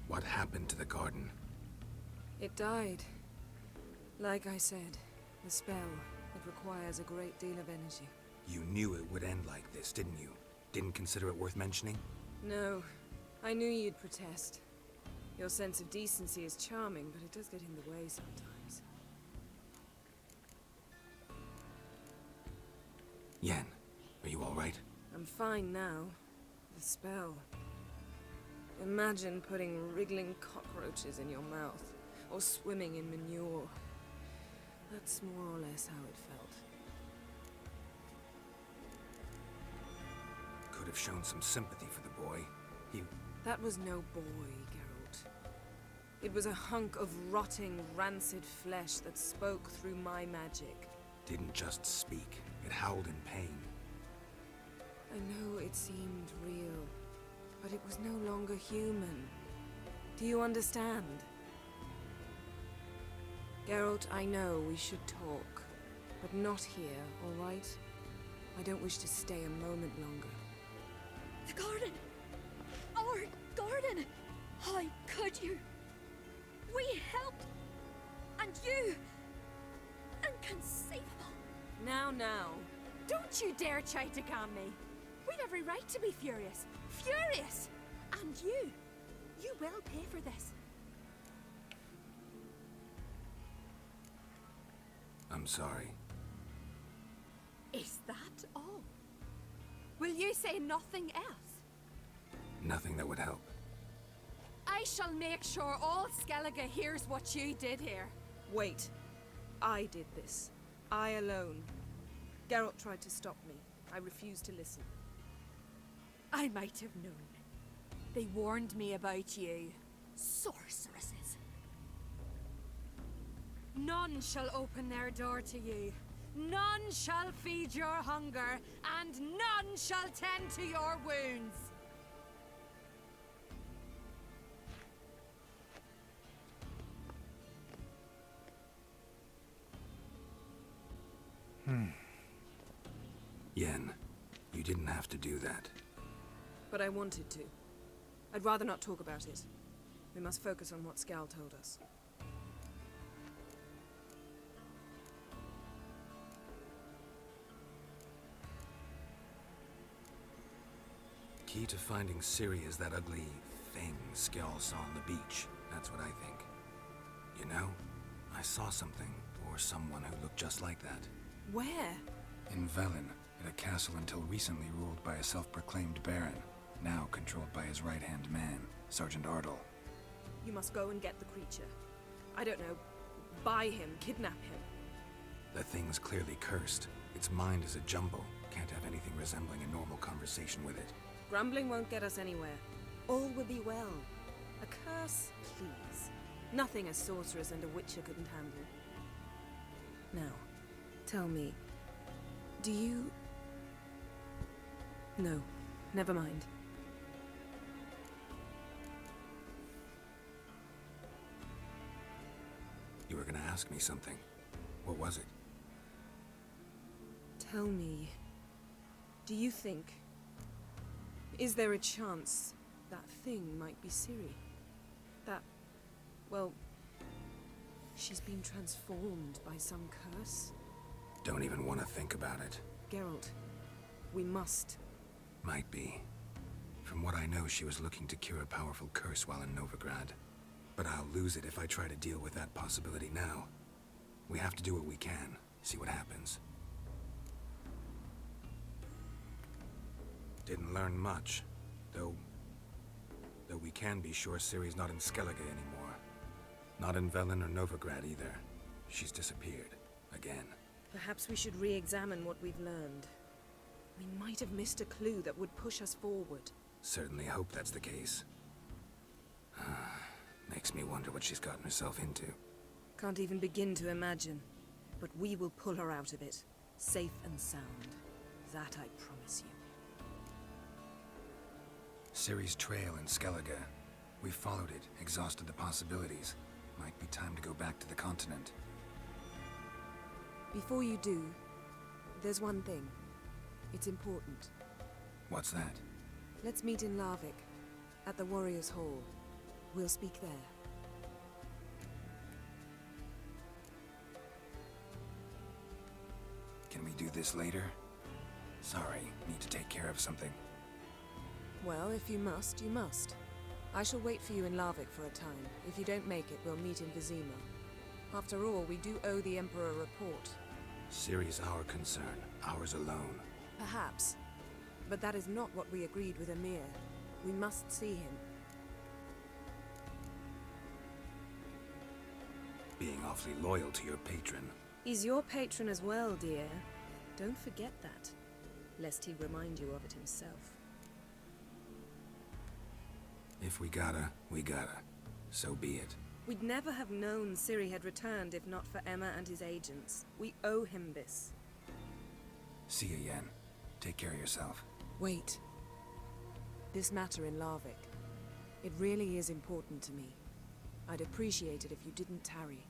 What happened to the garden? It died. Like I said, the spell, it requires a great deal of energy. You knew it would end like this, didn't you? Didn't consider it worth mentioning? No, I knew you'd protest. Your sense of decency is charming, but it does get in the way sometimes. Yen, are you all right? I'm fine now. The spell. Imagine putting wriggling cockroaches in your mouth, or swimming in manure. That's more or less how it felt. Could have shown some sympathy for the boy. He... That was no boy, Geralt. It was a hunk of rotting, rancid flesh that spoke through my magic. didn't just speak. It howled in pain. I know it seemed real, but it was no longer human. Do you understand? Geralt, I know we should talk, but not here, all right? I don't wish to stay a moment longer. The garden! Our garden! How could you? We helped! And you! Inconceivable! Now. Don't you dare try to calm me. We'd every right to be furious. Furious! And you will pay for this. I'm sorry. Is that all? Will you say nothing else? Nothing that would help. I shall make sure all Skellige hears what you did here. Wait. I did this. I alone. Geralt tried to stop me. I refused to listen. I might have known. They warned me about you. Sorceresses. None shall open their door to you. None shall feed your hunger, and none shall tend to your wounds. Yen, you didn't have to do that. But I wanted to. I'd rather not talk about it. We must focus on what Skal told us. Key to finding Ciri is that ugly thing Skell saw on the beach. That's what I think. You know, I saw something, or someone who looked just like that. Where? In Velen, at a castle until recently ruled by a self-proclaimed baron, now controlled by his right-hand man, Sergeant Ardle. You must go and get the creature. I don't know, buy him, kidnap him. The thing's clearly cursed. Its mind is a jumble. Can't have anything resembling a normal conversation with it. Grumbling won't get us anywhere. All will be well. A curse, please. Nothing a sorceress and a witcher couldn't handle. Now, tell me, do you... No, never mind. You were gonna ask me something. What was it? Tell me, do you think... Is there a chance that thing might be Ciri? That... well... she's been transformed by some curse? Don't even want to think about it. Geralt, we must. Might be. From what I know, she was looking to cure a powerful curse while in Novigrad. But I'll lose it if I try to deal with that possibility now. We have to do what we can, see what happens. Didn't learn much, though we can be sure Ciri's not in Skellige anymore. Not in Velen or Novigrad either. She's disappeared. Again. Perhaps we should re-examine what we've learned. We might have missed a clue that would push us forward. Certainly hope that's the case. Makes me wonder what she's gotten herself into. Can't even begin to imagine. But we will pull her out of it. Safe and sound. That I promise you. Ciri's trail in Skellige. We followed it, exhausted the possibilities. Might be time to go back to the continent. Before you do, there's one thing. It's important. What's that? Let's meet in Larvik, at the Warriors' Hall. We'll speak there. Can we do this later? Sorry, need to take care of something. Well, if you must, you must. I shall wait for you in Larvik for a time. If you don't make it, we'll meet in Vizima. After all, we do owe the Emperor a report. Ciri's our concern, ours alone. Perhaps. But that is not what we agreed with Emir. We must see him. being awfully loyal to your patron. He's your patron as well, dear. Don't forget that, lest he remind you of it himself. If we gotta, we gotta. So be it. We'd never have known Ciri had returned if not for Emma and his agents. We owe him this. See you, Yen. Take care of yourself. Wait. This matter in Larvik. It really is important to me. I'd appreciate it if you didn't tarry.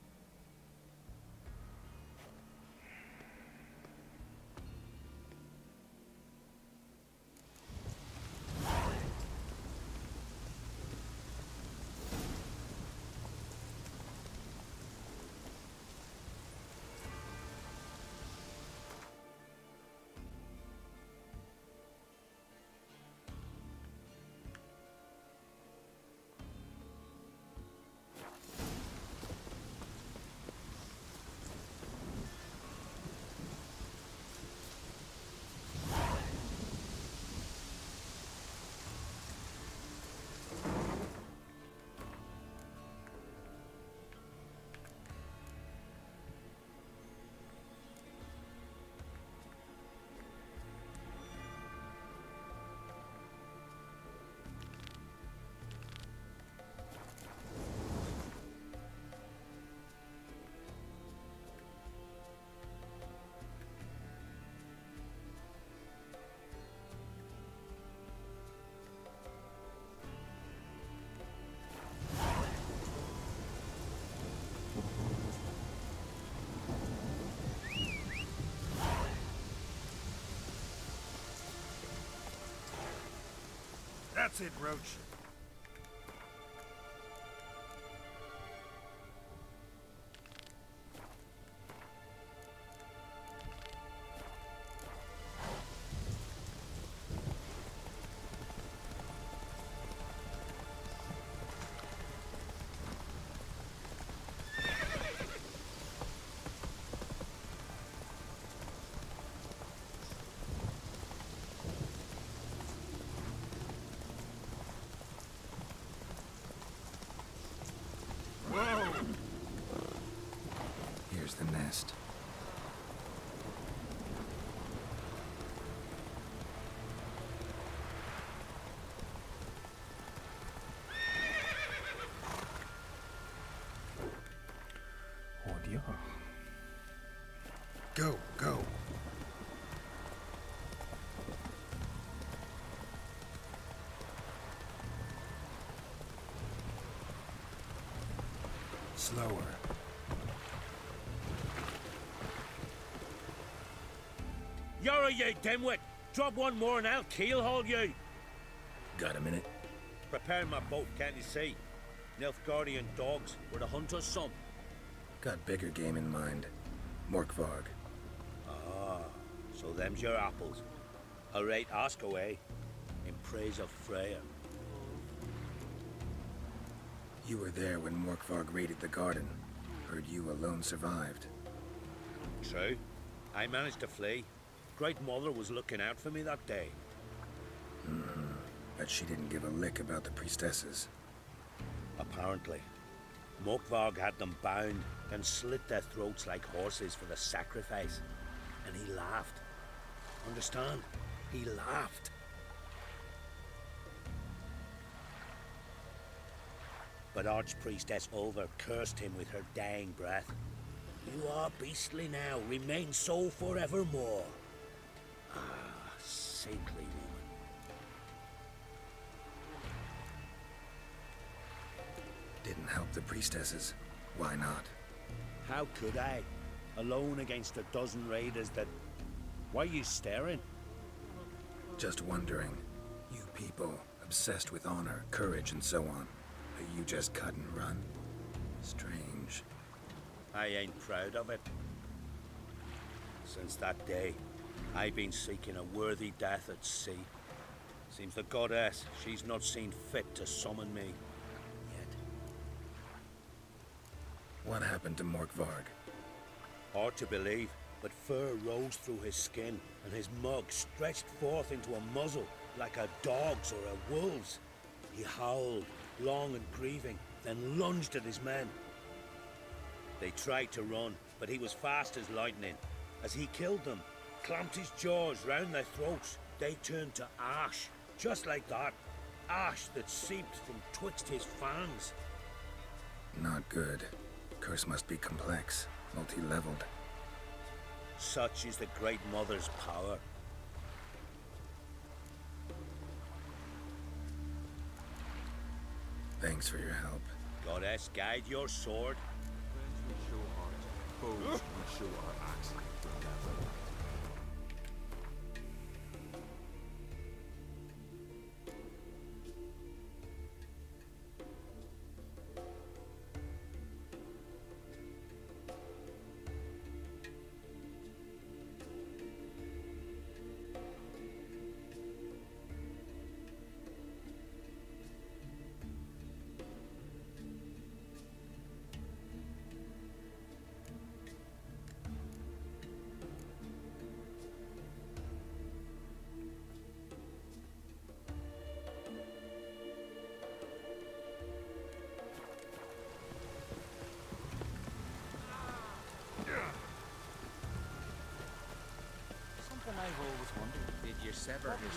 That's it, Roach. Here's the nest. 어디야? Go, go. Slower. Yara, you dimwit! Drop one more and I'll keelhaul you! Got a minute? Preparing my boat, can't you see? Nilfgaardian dogs were the hunter's son. Got bigger game in mind. Morkvarg. Ah, so them's your apples. All right, ask away. In praise of Freya. You were there when Morkvarg raided the garden. Heard you alone survived. True. I managed to flee. Great Mother was looking out for me that day. But she didn't give a lick about the priestesses. Apparently. Morkvarg had them bound and slit their throats like horses for the sacrifice. And he laughed. Understand? He laughed. But Archpriestess Ulver cursed him with her dying breath. You are beastly now, remain so forevermore. Ah, saintly woman. Didn't help the priestesses. Why not? How could I? Alone against a dozen raiders that... Why are you staring? Just wondering. You people, obsessed with honor, courage, and so on. Are you just cut and run? Strange. I ain't proud of it. Since that day, I've been seeking a worthy death at sea. Seems the goddess, she's not seen fit to summon me. Yet. What happened to Morkvarg? Hard to believe, but fur rose through his skin, and his mug stretched forth into a muzzle, like a dog's or a wolf's. He howled, long and grieving, then lunged at his men. They tried to run, but he was fast as lightning. As he killed them, clamped his jaws round their throats, they turned to ash, just like that. Ash that seeped from twixt his fangs. Not good. Curse must be complex, multi-leveled. Such is the Great Mother's power. Thanks for your help. Goddess, guide your sword. Friends will show heart, foes will show our axe. Something I've always wondered. Did you sever his...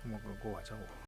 한번 끌고 가자고.